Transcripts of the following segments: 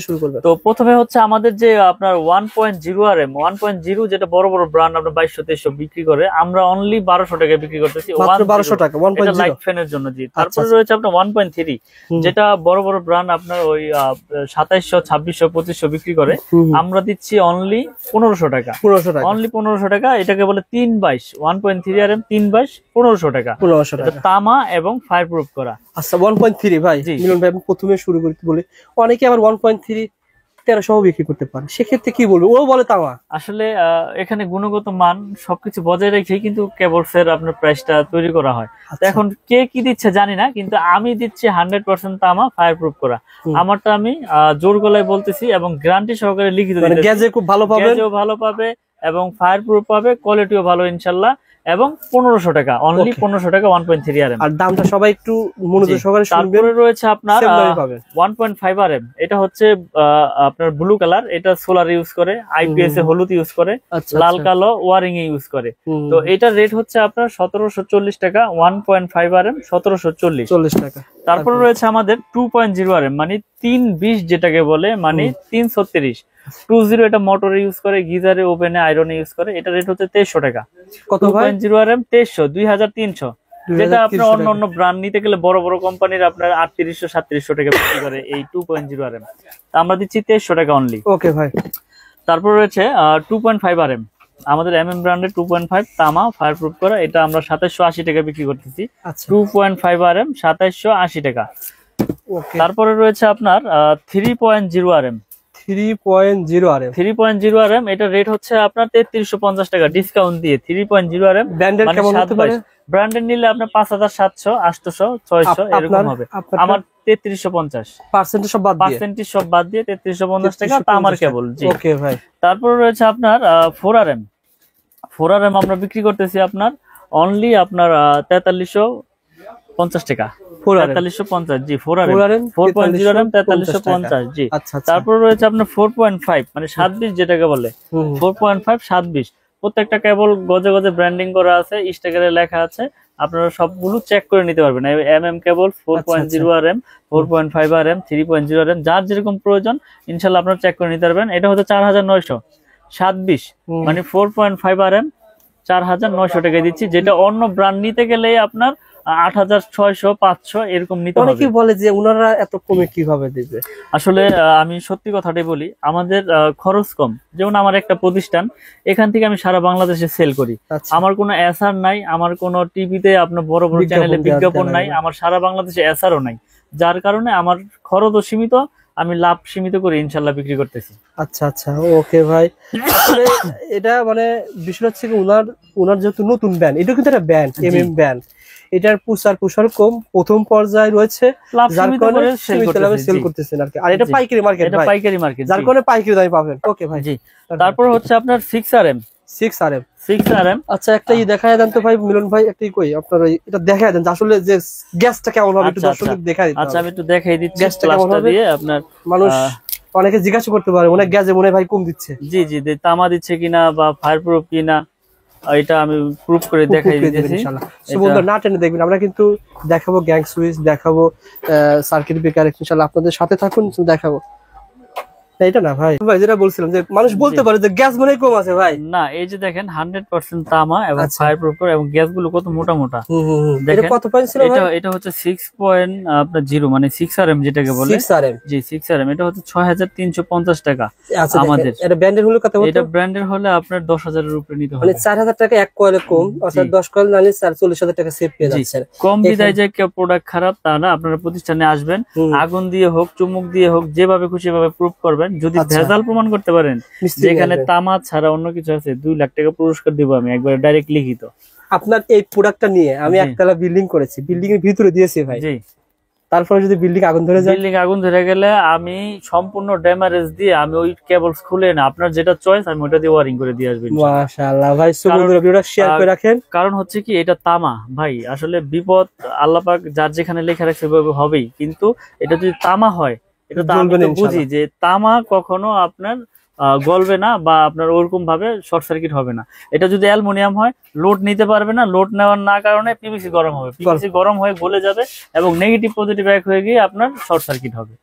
শুরু করবেন? তো প্রথমে হচ্ছে আমাদের যে আপনার 1.0 RM 1.0 যেটা বড় বড় ব্র্যান্ড আপনার 2200-2300 বিক্রি করে, আমরা অনলি 1200 টাকায় বিক্রি করতেছি। মাত্র 1200 টাকা 1.0 এটা লাইট ফ্যানের জন্য। জি, তারপরে রয়েছে আপনার 1.3 যেটা বড় বড় ব্র্যান্ড আপনার ওই 2700 2600 2500 বিক্রি করে, আমরা দিচ্ছি অনলি 1500 টাকা। 1500 টাকা, অনলি 1500 টাকা। এটাকে বলে 322 1.3 RM 322 1500 টাকা। 1500 টাকা, তামা এবং ফায়ার প্রুফ করা। আচ্ছা 1.3 ভাই মিলন ভাই, আমি প্রথমে শুরু করতে বলি অনেকে আবার 1.3 1300 বিক্রি করতে পারে, সেক্ষেত্রে কি বলবো? ও বলে তামা। আসলে এখানে গুণগত মান সবকিছু বজায় রেখে কিন্তু কেবলসের আপনার প্রাইসটা তৈরি করা হয়। এখন কে কি দিচ্ছে জানি না, কিন্তু আমি দিচ্ছি 100% তামা ফায়ার প্রুফ করা। আমারটা আমি জোর গলায় বলতেছি এবং গ্যারান্টি সহকারে লিখিত দিতেছি। গ্যাজে খুব ভালো পাবে, গ্যাজও ভালো পাবে এবং ফায়ার প্রুফ পাবে, কোয়ালিটিও ভালো ইনশাআল্লাহ। এবং 1500 টাকা, অনলি 1500 টাকা 1.3 RM। আর দামটা সবাই একটু মনোযোগ সহকারে শুনবেন। তারপরে রয়েছে আপনার 1.5 RM, এটা হচ্ছে আপনার ব্লু কালার, এটা সোলার ইউজ করে, আইপিএস এ হলুদ ইউজ করে, লাল কালো ওয়ারিং এ ইউজ করে। তো এটার রেট হচ্ছে আপনার 1740 টাকা। 1.5 RM 1740 টাকা। তারপরে রয়েছে আমাদের 2.0 RM, মানে 320 যেটাকে বলে, মানে 336 20, এটা মোটরে ইউজ করে, গিজারে, ওভেনে, আয়রনে ইউজ করে। এটা রেট হচ্ছে 2300 টাকা। কত ভাই? 2.0 RM 2300, 2300। যেটা আপনার অন্য ব্র্যান্ড নিতে গেলে বড় বড় কোম্পানির আপনার 3800 3700 টাকা বিক্রি করে এই 2.0 RM। আমরা দিচ্ছি 2300 টাকা অনলি। ওকে ভাই। তারপর রয়েছে 2.5 RM, আমাদের এমএম ব্র্যান্ডের 2.5 তামা ফায়ার প্রুফ করা, এটা আমরা 2780 টাকা বিক্রি করতেছি। 2.5 RM 2780 টাকা। তারপরে রয়েছে আপনার 3.0 RM 3.0 RM, এটা রেট হচ্ছে আপনার 3350 টাকা ডিসকাউন্ট দিয়ে। 3.0 RM ব্র্যান্ডের কেমন হতে পারে? ব্র্যান্ডের নিলে আপনার 5700 800 600 এরকম হবে। আমার 3350 পার্সেন্টেজ সব বাদ দিয়ে 3350 টাকা তামার কেবল। জি, ওকে ভাই। তারপর রয়েছে আপনার 4 RM আমরা বিক্রি করতেছি আপনার অনলি আপনার 4350 টাকা। 4350, জি 4 RM 4.0 RM 4350। জি, তারপর রয়েছে আপনার 4.5, মানে 27 যেটাকে বলে, 4.5 27। প্রত্যেকটা কেবল গজে গজে ব্র্যান্ডিং করা আছে, স্টিকারে লেখা আছে, আপনারা সবগুলো চেক করে নিতে পারবেন। এমএম কেবল 4.0 RM 4.5 RM 3.0 RM, যার যেরকম প্রয়োজন ইনশাআল্লাহ আপনারা চেক করে নিতে পারবেন। এটা হচ্ছে 4927, মানে 4.5 RM 4900 টাকায় দিচ্ছি, যেটা অন্য ব্র্যান্ড নিতে গেলে আপনার 8600 500 এরকম নিতে হবে। অনেকেই বলে যে ওনারা এত কমে কিভাবে দিবে? আসলে আমি সত্যি কথাটাই বলি, আমাদের খরচ কম। যেমন আমার একটা প্রতিষ্ঠান, এখান থেকে আমি সারা বাংলাদেশে সেল করি। আমার কোনো এসআর নাই, আমার কোনো টিভিতে আপনার বড় বড় চ্যানেলে বিজ্ঞাপন নাই, আমার সারা বাংলাদেশে এসআরও নাই, যার কারণে আমার খরচও সীমিত, আমি লাভ সীমিত করে ইনশাআল্লাহ বিক্রি করতেছি। আচ্ছা আচ্ছা, ওকে ভাই। আসলে এটা মানে বিষয় হচ্ছে কি, ওনার যেহেতু নতুন ব্র্যান্ড, এটা কিন্তু একটা ব্র্যান্ড, এমএম ব্র্যান্ড, এটার প্রসার কম, প্রথম পর্যায়ে রয়েছে, যার কারণে সেল করতেছেন আর কি। আর এটা পাইকারি মার্কেট, এটা পাইকারি মার্কেট, যার কারণে পাইকারি দামে পাবেন। ওকে ভাই। জি, তারপর হচ্ছে আপনার 6 RM 6 RM। আচ্ছা, একটা দেখায় দেন তো ভাই মিলন ভাই, একটাই কই আপনার এটা দেখায় দেন আসলে যে গ্যাসটা কেমন হবে, একটু দর্শকদের দেখায় দিতে। আচ্ছা, আমি একটু দেখাই দিচ্ছি গ্যাসটা কেমন হবে। আপনার মানুষ অনেকে জিজ্ঞাসা করতে পারে অনেক গ্যাসে মনে ভাই কম দিচ্ছে। জি জি, তামা দিচ্ছে কিনা বা ফায়ার প্রুফ কিনা, এটা আমি প্রুফ করে দেখাই দিতেছি ইনশাআল্লাহ। বন্ধুরা না টেনে দেখবেন, আমরা কিন্তু দেখাবো গ্যাং সুইচ, দেখাবো সার্কিট ব্রেকার, ইনশাআল্লাহ আপনাদের সাথে থাকুন, দেখাবো। এটা না ভাই, যেটা বলছিলাম যে মানুষ বলতে পারে যে গ্যাস মনে কম আছে ভাই। না, এই যে দেখেন 100% তামা এবং ফায়ার প্রুফ এবং গ্যাসগুলো কত মোটা মোটা। দেখেন কত পয়েন্ট ছিল ভাই? এটা হচ্ছে 6.0, মানে 6 RM যেটাকে বলে। 6 RM, জি 6 RM, এটা হচ্ছে 6350 টাকা আমাদের। এটা ব্র্যান্ডের হলে কত? এটা ব্র্যান্ডের হলে আপনার 10,000 এর উপরে নিতে হবে, মানে 4000 টাকা এক কয়েলে কম, অর্থাৎ 10 কয়েল নিলে 40,000 টাকা সেভ পেয়ে যাচ্ছেন। কম বিদায় যে কেউ প্রোডাক্ট খারাপ তা না, আপনারা প্রতিষ্ঠানে আসবেন, আগুন দিয়ে হোক চুমুক দিয়ে হোক যেভাবে খুশি ভাবে প্রুফ করবেন। যদি ভেজাল প্রমাণ করতে পারেন যেখানে তামা ছাড়া অন্য কিছু আছে, 2 লাখ টাকা পুরস্কার দিব আমি একবারে ডাইরেক্ট লিখিত। আপনার এই প্রোডাক্টটা নিয়ে আমি একতলা বিল্ডিং করেছি, বিল্ডিং এর ভিতরে দিয়েছি ভাই। জি, তারপরে যদি বিল্ডিং আগুন ধরে যায়, বিল্ডিং আগুন ধরে গেলে আমি সম্পূর্ণ ড্যামেজ দিয়ে আমি ওই কেবলস খুলে না, আপনার যেটা চয়েস আমি ওটা দিয়ে ওয়ারিং করে দিয়ে আসবেন। মাশাআল্লাহ ভাই, সুবহানাল্লাহ, ভিডিওটা শেয়ার করে রাখেন। কারণ হচ্ছে কি, এটা তামা ভাই, আসলে বিপদ আল্লাহ পাক যার যেখানে লেখা রাখছে সেভাবে হবেই, কিন্তু এটা যদি তামা হয়, এটা তো আমি তো বুঝি যে তামা কখনো আপনার গলবে না বা আপনার ওরকম ভাবে শর্ট সার্কিট হবে না। এটা যদি অ্যালুমিনিয়াম হয়, লোড নিতে পারবে না, লোড নেওয়ার না কারণে পিভিসি গরম হবে, পিভিসি গরম হয়ে গলে যাবে এবং নেগেটিভ পজিটিভ এক হয়ে গিয়ে আপনার শর্ট সার্কিট হবে।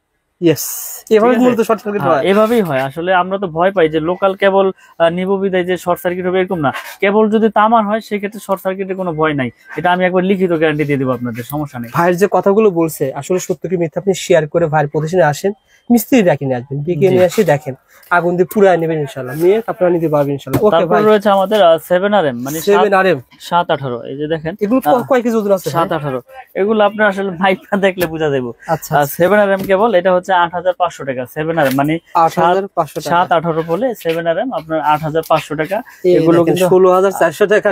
ইয়েস, এভাবে মূলত শর্ট সার্কিট হয়। এভাবেই হয় আসলে। আমরা তো ভয় পাই যে লোকাল কেবল নিব বিদায় যে শর্ট সার্কিট হবে, এরকম না। কেবল যদি তামার হয় সেক্ষেত্রে শর্ট সার্কিটের কোনো ভয় নাই। এটা আমি একবার লিখিত গ্যারান্টি দিয়ে দেবো আপনাদের, সমস্যা নেই। ভাইয়ের যে কথাগুলো বলছে আসলে সত্য কি মিথ্যা আপনি শেয়ার করে ভাইয়ের প্রতিষ্ঠানে আসেন, মিস্ত্রি ডাকি নিয়ে আসবেন, ডেকে নিয়ে আসি দেখেন, আগুন দিয়ে পুরাই নেবেন ইনশাআল্লাহ, নিয়ে আপনারা নিতে পারবেন ইনশাআল্লাহ। ওকে ভাই, রয়েছে আমাদের 7RM মানে 7RM 718, এই যে দেখেন এগুলো কয় কেজি ওজন আছে? 718। এগুলো আপনার আসলে মাইপা দেখলে বোঝা যাবে। আচ্ছা 7RM কেবল এটা হচ্ছে 8500 টাকা। 7RM মানে 8500 টাকা, 718 বলে 7RM আপনার 8500 টাকা। এগুলো কিন্তু 16400 টাকা,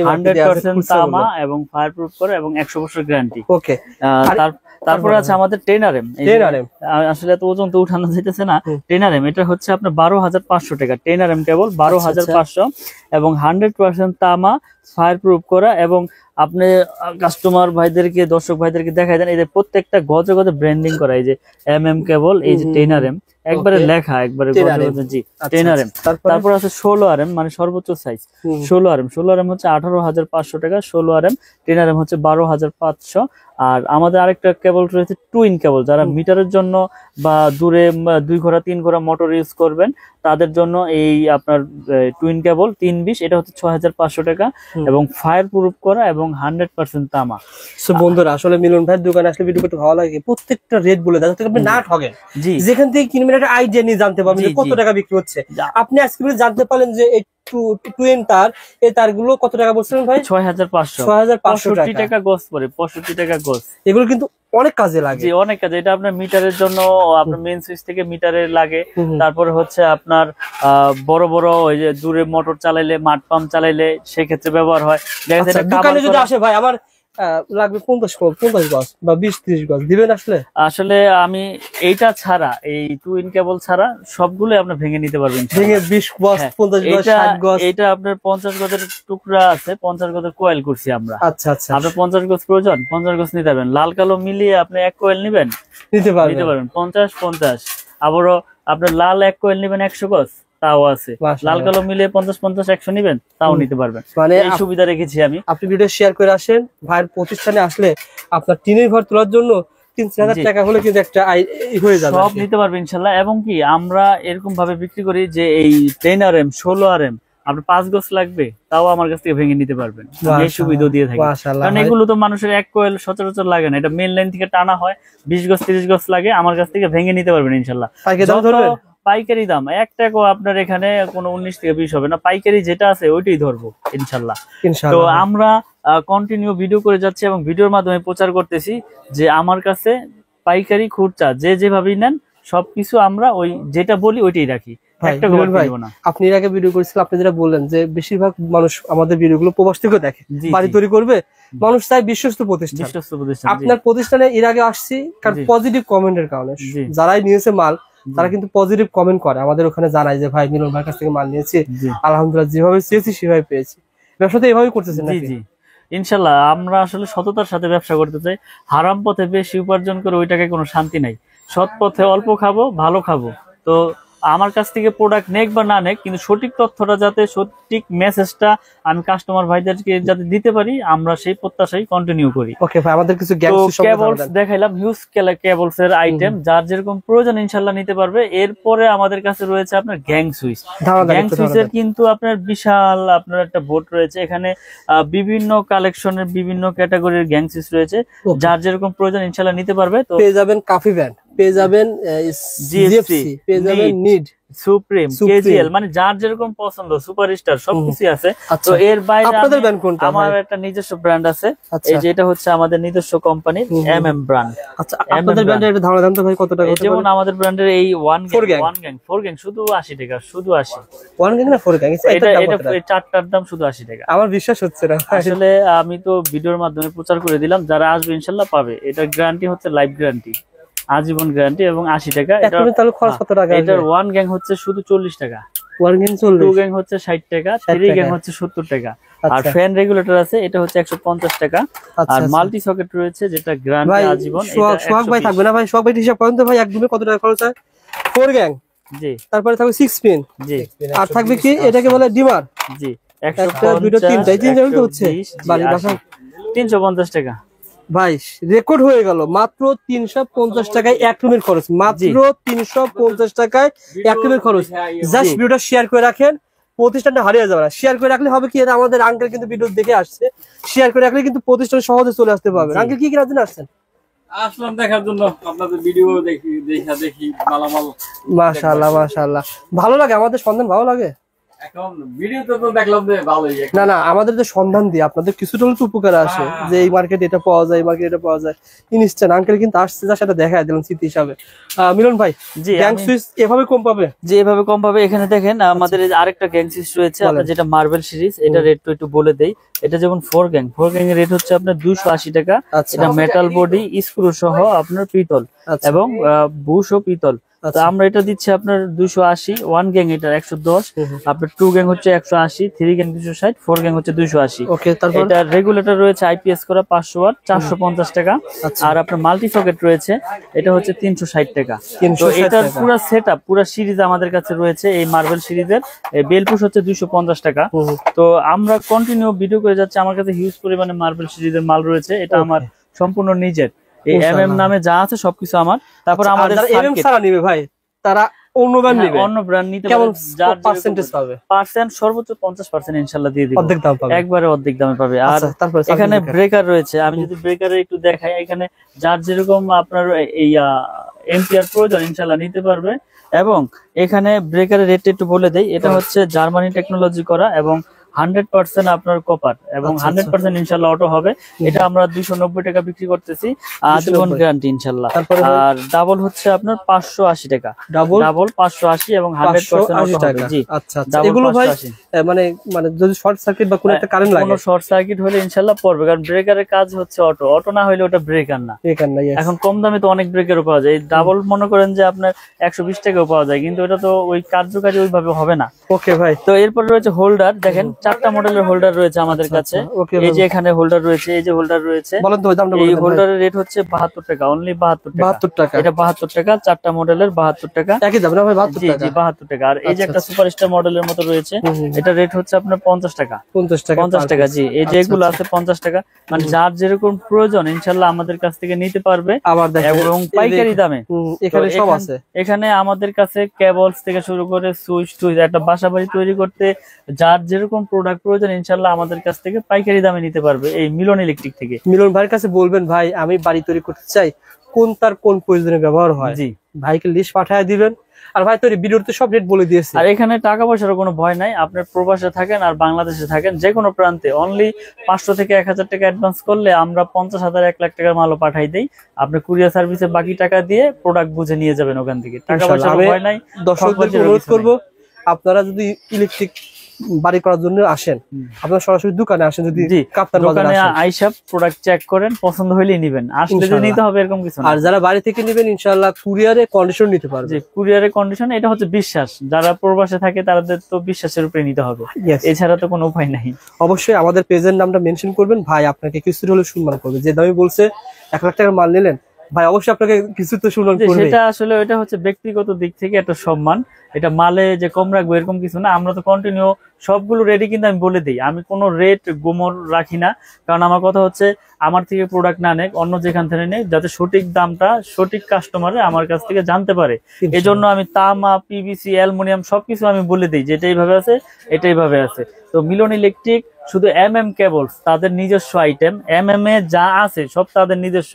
100% তামা এবং ফায়ারপ্রুফ করে এবং 100 বছর গ্যারান্টি। ওকে, তারপরে আছে আমাদের 10RM। আসলে এত ওজন তো উঠানো যাইতেছে না। 10RM এটা হচ্ছে আপনার 12500 টাকা। 10RM কেবল 12500 এবং 100% তামা, ফায়ারপ্রুফ করা। এবং আপনি কাস্টমার ভাইদেরকে, দর্শক ভাইদেরকে দেখাই দেন, এই যে প্রত্যেকটা গজে গজে ব্র্যান্ডিং করা, এই যে MM কেবল, এই যে 10RM একবারে লেখা, একবারে গজে গজে। জি 10RM। তারপর আছে 16RM মানে সর্বোচ্চ সাইজ 16RM। 16RM হচ্ছে 18500 টাকা 16RM। 10RM হচ্ছে 12500। আর আমাদের আরেকটা কেবল রয়েছে টুইন কেবল, যারা মিটারের জন্য বা দূরে 2 ঘোড়া 3 ঘোড়া মোটর ইউজ করবেন তাদের জন্য এই আপনার টুইন কেবল 320, এটা হচ্ছে 6500 টাকা এবং ফায়ার প্রুফ করা এবং 100% তামা। সো বন্ধুরা আসলে মিলন ভাইয়ের দোকানে আসলে ভিডিও করতে ভালো লাগে, প্রত্যেকটা রেট বলে দেয় যাতে আপনি না ঠকেন। জি, যেখান থেকে কিনবেন একটা আইডিয়া নিয়ে জানতে পারবেন কত টাকা বিক্রি হচ্ছে। আপনি আজকে জানতে পারলেন যে টুইন তার, এই তারগুলো কত টাকা বলছিলেন ভাই? 6500 টাকা গজ পড়ে, 65 টাকা গজ। এগুলো কিন্তু অনেক কাজে লাগে। জি অনেক কাজে। এটা আপনার মিটারের জন্য, আপনার মেইন সুইচ থেকে মিটারে লাগে। তারপরে হচ্ছে আপনার বড় বড় ওই যে দূরে মোটর চালাইলে, মাঠ পাম্প চালাইলে সেক্ষেত্রে ব্যবহার হয়। দোকানে যদি আসে ভাই আমার লাগবে 50 গজ বা 20-30 গজ দিবেন আসলে? আসলে আমি এইটা ছাড়া, এই টুইন কেবল ছাড়া সবগুলো আপনার ভেঙে নিতে পারবেন। ভেঙে 20 গজ 50 গজ 60 গজ। এটা আপনার 50 গজের টুকরা আছে, 50 গজের কোয়েল করছি আমরা। আচ্ছা আচ্ছা, আপনার 50 গজ প্রয়োজন, 50 গজ নিতে পারবেন। লাল কালো মিলিয়ে আপনি এক কোয়েল নিবেন, নিতে পারবেন 50-50। আবারও আপনার লাল এক কোয়েল নিবেন 100 গজ, তাও আছে। লাল কালো মিলে 50-50-100 নিবেন, তাও নিতে পারবেন। মানে এই সুবিধা রেখেছি আমি। আপনি ভিডিও শেয়ার করে আসেন, ভাইয়ের প্রতিষ্ঠানে আসলে আপনার টিনের ঘর তোলার জন্য 3-4000 টাকা হলে কিন্তু একটা হয়ে যাবে, সব নিতে পারবেন ইনশাআল্লাহ। এবং কি আমরা এরকম ভাবে বিক্রি করি যে এই 10RM 16RM আপনার 5 গজ লাগবে, তাও আমার কাছ থেকে ভেঙে নিতে পারবেন। এই সুবিধা দিয়ে থাকি, কারণ এগুলো তো মানুষের এক কোয়েল সচরাচর লাগে না। এটা মেইন লাইন থেকে টানা হয়, 20 গজ 30 গজ লাগে। আমার কাছ থেকে ভেঙে নিতে পারবেন ইনশাআল্লাহ। পাইকারি দাম 1 টাকাও আপনার এখানে কোনো 19 থেকে 20 হবে না। পাইকারি যেটা আছে ওইটাই ধরবো ইনশাআল্লাহ। তো আমরা কন্টিনিউ ভিডিও করে যাচ্ছি এবং ভিডিওর মাধ্যমে প্রচার করতেছি যে আমার কাছে পাইকারি খুচরা যে যেভাবেই নেন সবকিছু আমরা ওই যেটা বলি ওইটাই রাখি। আপনি এর আগে ভিডিও করেছিলেন, আপনি যেটা বললেন যে বেশিরভাগ মানুষ আমাদের ভিডিওগুলো প্রবাস থেকে দেখে, বাড়ি তৈরি করবে, মানুষ চাই বিশ্বস্ত প্রতিষ্ঠান। আপনার প্রতিষ্ঠানে এর আগে আসছি কারণ পজিটিভ কমেন্টের কারণে। যারাই নিয়েছে মাল তারা কিন্তু পজিটিভ কমেন্ট করে, আমাদের ওখানে জানায় যে ভাই মিলন ভাইয়ের কাছ থেকে মাল নিয়েছি, আলহামদুলিল্লাহ যেভাবে চেয়েছি সেভাবে পেয়েছি। ব্যবসা তো এভাবেই করতেছেন নাকি? ইনশাল্লাহ আমরা আসলে সততার সাথে ব্যবসা করতে চাই। হারাম পথে বেশি উপার্জন করে ওই টাকায় কোনো শান্তি নাই। সৎ পথে অল্প খাবো, ভালো খাবো। তো আমার কাছ থেকে প্রোডাক্ট নেক বা না নেক, কিন্তু সঠিক তথ্যটা যাতে, সঠিক মেসেজটা আমি কাস্টমার ভাইদেরকে যাতে দিতে পারি, আমরা সেই প্রত্যাশাই কন্টিনিউ করি। ওকে ভাই, আমাদের কিছু কেবলস দেখাইলাম, হিউজ কেবলস এর আইটেম, যার যেরকম প্রয়োজন ইনশাআল্লাহ নিতে পারবে। এরপরে আমাদের কাছে রয়েছে আপনার গ্যাং সুইচ। গ্যাং সুইচের কিন্তু আপনার বিশাল আপনার একটা বোর্ড রয়েছে, এখানে বিভিন্ন কালেকশনের বিভিন্ন ক্যাটাগরির গ্যাং সুইচ রয়েছে, যার যেরকম প্রয়োজন ইনশাআল্লাহ নিতে পারবে। তো পেয়ে যাবেন কাফি ব্যান্ড, পেয়ে যাবেন জিএফসি, পেয়ে যাবেন নিড, সুপ্রিম, কেজিএল, মানে যার যেরকম পছন্দ, সুপারস্টার সবকিছু আছে। তো এর বাইরে আমার একটা নিজস্ব ব্র্যান্ড আছে, এই যেটা হচ্ছে আমাদের নিজস্ব কোম্পানি MM ব্র্যান্ড। আচ্ছা, আপনাদের ব্র্যান্ডের এটা ধারণা দাম তো ভাই কত টাকা? যেমন আমাদের ব্র্যান্ডের এই 1 গ্যাং শুধু 80 টাকা, শুধু 80। 1 গ্যাং না 4 গ্যাং? এটা এই চারটার দাম শুধু 80 টাকা। আমার বিশ্বাস হচ্ছে না আসলে। আমি তো ভিডিওর মাধ্যমে প্রচার করে দিলাম, যারা আসবে ইনশাআল্লাহ পাবে। এটা গ্যারান্টি হচ্ছে লাইফ গ্যারান্টি, আজীবন গ্যারান্টি এবং 80 টাকা। তাহলে খরচ কত টাকা? এটার 1 গ্যাং হচ্ছে শুধু 40 টাকা, 1 গ্যাং 40, 2 গ্যাং হচ্ছে 60 টাকা, 3 গ্যাং হচ্ছে 70 টাকা। আর ফ্যান রেগুলেটর আছে, এটা হচ্ছে 150 টাকা। আর মাল্টি সকেট রয়েছে যেটা গ্যারান্টি আজীবন। সোহাগ ভাই থাকবে না ভাই? সোহাগ ভাই হিসাব করেন তো ভাই, একদমই কত টাকা খরচ হয়? 4 গ্যাং, জি। তারপরে থাকবে 6 পিন, জি। আর থাকবে কি এটাকে বলে ডিমার, জি। 1 2 3 তিনটা হচ্ছে বাড়ি বাসা 350 টাকা। ভাই রেকর্ড হয়ে গেল মাত্র 350 টাকায় এক রুমের খরচ, মাত্র 350 টাকায় এক রুমের খরচ। জাস্ট ভিডিওটা শেয়ার করে রাখেন, প্রতিষ্ঠানটা হারিয়ে যাবে না। শেয়ার করে রাখলে হবে কি, আমাদের আঙ্কেল কিন্তু ভিডিও দেখে আসছে, শেয়ার করে রাখলে কিন্তু প্রতিষ্ঠান সহজে চলে আসতে পারবে। আঙ্কেল কি কেনার জন্য আসছেন? আসলাম দেখার জন্য, আপনাদের ভিডিও দেখি মালামাল। মাশাআল্লাহ মাশাআল্লাহ, ভালো লাগে আমাদের সন্ধান, ভালো লাগে। এখন ভিডিওতে তো দেখলাম যে ভালোই। না না, আমাদের যে সন্ধান দিয়ে আপনাদের কিছুটা হলে তো উপকার আসে, যে এই মার্কেটে এটা পাওয়া যায়, এই মার্কেটে এটা পাওয়া যায়। ইনস্ট্যান্ট আঙ্কেল কিন্তু আসছে, যার সাথে দেখায় দিলাম স্মৃতি হিসাবে। মিলন ভাই, জি গ্যাং সুইচ এভাবে কম পাবে? যে এভাবে কম পাবে। এখানে দেখেন আমাদের আরেকটা গ্যাং সুইচ রয়েছে, আপনার যেটা মার্বেল সিরিজ, এটা রেট তো একটু বলে দেই। এটা যেমন 4 গ্যাং এর রেট হচ্ছে আপনার 280 টাকা। এটা মেটাল বডি, স্ক্রু সহ আপনার পিতল এবং বুশ ও পিতল। তো আমরা এটা দিচ্ছি আপনার 280। 1 গ্যাং এটা 110, আপনার 2 গ্যাং হচ্ছে 180, 3 গ্যাং 260, 4 গ্যাং হচ্ছে 280। ওকে, তারপর এটা রেগুলেটর রয়েছে আইপিএস করা 500 ওয়াট, 450 টাকা। আর আপনার মাল্টি সকেট রয়েছে, এটা হচ্ছে 360 টাকা। তো এটার পুরো সেটআপ, পুরো সিরিজ আমাদের কাছে রয়েছে এই মার্বেল সিরিজের। বেল পুশ হচ্ছে 250 টাকা। তো আমরা কন্টিনিউ ভিডিও করে যাচ্ছি, আমার কাছে হিউজ পরিমাণে মার্বেল সিরিজের মাল রয়েছে। এটা আমার সম্পূর্ণ নিজের, এই এমএম নামে যা আছে সবকিছু আমার। তারপর আমাদের এমএম ছাড়া নিবে ভাই, তারা অন্য ব্র্যান্ড নিবে, অন্য ব্র্যান্ড নিতে কেমন যার পার্সেন্টেজ পাবে? পার্সেন্ট সর্বোচ্চ 50% ইনশাআল্লাহ দিয়ে দিব, অর্ধেক দাম পাবে, একবারে অর্ধেক দামে পাবে। আর তারপর এখানে ব্রেকার রয়েছে, আমি যদি ব্রেকারে একটু দেখাই, এখানে যার যেরকম আপনার এই এম্পিয়ার প্রয়োজন ইনশাআল্লাহ নিতে পারবে। এবং এখানে ব্রেকারের রেট একটু বলে দেই, এটা হচ্ছে জার্মানি টেকনোলজি করা এবং 100% আপনার কপার এবং 100% ইনশাআল্লাহ অটো হবে। এটা আমরা 290 টাকা বিক্রি করতেছি, আজীবন গ্যারান্টি ইনশাআল্লাহ। আর ডাবল হচ্ছে আপনার 580 টাকা, ডাবল 580 এবং 100% অটো হবে। জি আচ্ছা, এগুলো ভাই মানে যদি শর্ট সার্কিট বা কোনো একটা কারেন্ট লাগে, কোনো শর্ট সার্কিট হলে ইনশাআল্লাহ পড়বে, কারণ ব্রেকারের কাজ হচ্ছে অটো, অটো না হলে ওটা ব্রেকার না। এখন কম দামে তো অনেক ব্রেকারও পাওয়া যায়, ডাবল মনে করেন যে আপনার 120 টাকাও পাওয়া যায়, কিন্তু এটা তো ওই কার্যকারী ওইভাবে হবে না। ওকে ভাই, তো এরপর রয়েছে হোল্ডার, দেখেন 4টা মডেলের হোল্ডার রয়েছে আমাদের কাছে। এই যে এখানে হোল্ডার রয়েছে, এই যে হোল্ডার রয়েছে, এই হোল্ডারের রেট হচ্ছে 72 টাকা, অনলি 72 টাকা। এটা 72 টাকা, 4টা মডেলের 72 টাকা, একই দাম না ভাই? 72 টাকা, জি 72 টাকা। আর এই যে একটা সুপারস্টার মডেলের মতো রয়েছে, এটা রেট হচ্ছে আপনার 50 টাকা, 50 টাকা। জি, এই যেগুলো আছে 50 টাকা, মানে যার যেরকম প্রয়োজন ইনশাআল্লাহ আমাদের কাছ থেকে নিতে পারবে এবং পাইকারি দামে। এখানে সব আছে, এখানে আমাদের কাছে কেবলস থেকে শুরু করে সুইচ টুইচ, একটা বাসাবাড়ি তৈরি করতে যার যেরকম প্রোডাক্ট প্রয়োজন ইনশাআল্লাহ আমাদের কাছ থেকে পাইকারি দামে নিতে পারবে এই মিলন ইলেকট্রিক থেকে। মিলন ভাইয়ের কাছে বলবেন, ভাই আমি বাড়ি তৈরি করতে চাই, কোন তার কোন প্রয়োজনে ব্যবহার হয়, জি ভাইকে লিস্ট পাঠিয়ে দিবেন। আর ভাই তোর ভিডিওতে সব রেট বলে দিয়েছে। আর এখানে টাকা পয়সার কোনো ভয় নাই, আপনার প্রবাসে থাকেন আর বাংলাদেশে থাকেন, যে কোনো প্রান্তে অনলি 500 থেকে 1000 টাকা অ্যাডভান্স করলে আমরা 50,000 1 লাখ টাকার মালও পাঠাই দেই। আপনি কুরিয়ার সার্ভিসে বাকি টাকা দিয়ে প্রোডাক্ট বুঝে নিয়ে যাবেন ওখান থেকে, টাকা পয়সার ভয় নাই। দর্শকদের অনুরোধ করবো, আপনারা যদি ইলেকট্রিক বাড়ি করার জন্য আসেন, আপনারা সরাসরি দোকানে আসেন, যদি কাপ্তান বাজারে আসেন, আইসা প্রোডাক্ট চেক করেন, পছন্দ হইলেই নেবেন, আসলে যে নিতে হবে এরকম কিছু না। আর যারা বাড়ি থেকে নেবেন ইনশাআল্লাহ কুরিয়ারে কন্ডিশন নিতে পারবে। জি, কুরিয়ারে কন্ডিশন, এটা হচ্ছে বিশ্বাস। যারা প্রবাসে থাকে তাদের তো বিশ্বাসের উপরে নিতে হবে, এছাড়া তো কোনো উপায় নাই। অবশ্যই আমাদের পেজের নামটা মেনশন করবেন, ভাই আপনাকে কিছু হলে সম্মান করবে। যে দামে বলছে 1 লাখ টাকার মাল নিলেন, ভাই অবশ্যই আপনাকে কিছু তো সম্মান করবে। সেটা আসলে ওইটা হচ্ছে ব্যক্তিগত দিক থেকে একটা সম্মান, এটা মালে যে কম রাখবো এরকম কিছু না। আমরা তো কন্টিনিউ সবগুলো রেডি, কিন্তু আমি বলে দিই আমি কোনো রেট গোমর রাখি না, কারণ আমার কথা হচ্ছে আমার থেকে প্রোডাক্ট না নেক, অন্য যেখান থেকে নেই, যাতে সঠিক দামটা সঠিক কাস্টমারে আমার কাছ থেকে জানতে পারে। এই জন্য আমি তামা, পিভিসি, অ্যালুমিনিয়াম সবকিছু আমি বলে দিই যে এটা এইভাবে আছে, এটা এইভাবে আছে। তো মিলন ইলেকট্রিক শুধু এমএম কেবলস তাদের নিজস্ব আইটেম, এমএম এ যা আছে সব তাদের নিজস্ব।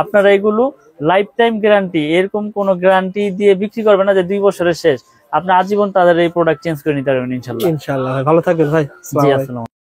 আপনারা এগুলো লাইফ টাইম গ্যারান্টি, এরকম কোনো গ্যারান্টি দিয়ে বিক্রি করবে না যে 2 বছরের শেষ, আপনি আজীবন তাদের এই প্রোডাক্ট চেঞ্জ করে নিতে পারবেন ইনশাআল্লাহ। ইনশাআল্লাহ, ভালো থাকবেন ভাই। জি, আসসালামু আলাইকুম।